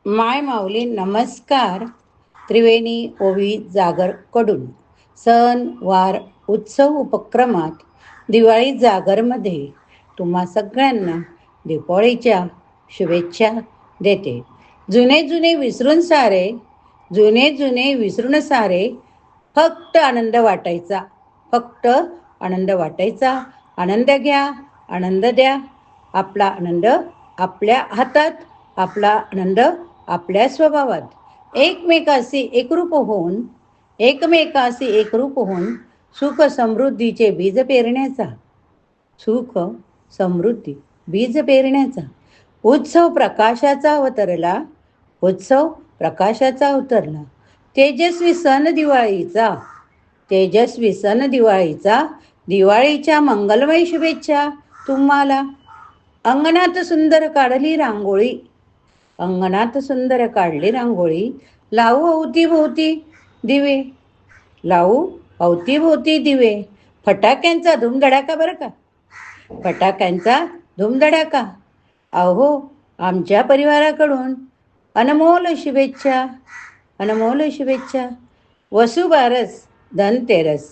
माय माऊली नमस्कार. त्रिवेणी ओवी जागरकडून सण वार उत्सव उपक्रमात दिवाळी जागरमध्ये तुम्हा सगळ्यांना दिवाळीच्या शुभेच्छा देते. जुने जुने विसरून सारे, जुने जुने विसरून सारे, फक्त आनंद वाटायचा, फक्त आनंद वाटायचा. आनंद घ्या, आनंद द्या. आपला आनंद आपल्या हातात, आपला आनंद आपल्या स्वभावात. एकमेकाशी एकरूप होऊन सुख समृद्धीचे बीज पेरण्याचा, सुख समृद्धी बीज पेरण्याचा उत्सव प्रकाशाचा अवतरला, उत्सव प्रकाशाचा अवतरला. तेजस्वी सण दिवाळीचा, तेजस्वी सण दिवाळीचा. दिवाळीच्या मंगलमय शुभेच्छा तुम्हाला. अंगणात सुंदर काढली रांगोळी, अंगणात सुंदर काढली रांगोळी. लावू अवतीभोवती दिवे, लावू अवतीभोवती दिवे. फटाक्यांचा धूमधडाका बरं का, फटाक्यांचा धूमधडाका. अहो आमच्या परिवाराकडून अनमोल शुभेच्छा, अनमोल शुभेच्छा. वसुबारस धनतेरस,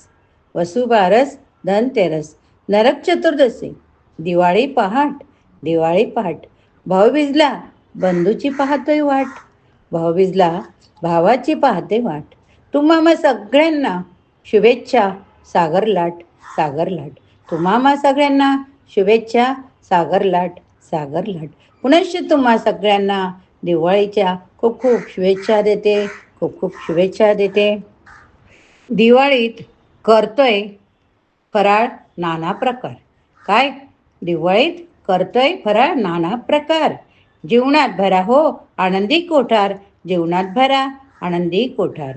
वसुबारस धनतेरस. नरक चतुर्दशी, दिवाळी पहाट, दिवाळी पहाट. भाऊबीजला बंधूची पाहतोय वाट, भाऊबीजला भावाची पाहते वाट. तुम्हा सगळ्यांना शुभेच्छा सागर लाट, सागर लाट. तुम्हा सगळ्यांना शुभेच्छा सागर लाट, सागर लाट. पुनश्च तुम्हा सगळ्यांना दिवाळीच्या खूप खूप शुभेच्छा देते, खूप खूप शुभेच्छा देते. दिवाळीत करतोय फराळ नाना प्रकार. काय दिवाळीत करतोय फराळ नाना प्रकार. जीवनात भरा हो आनंदी कोठार, जीवनात भरा आनंदी कोठार.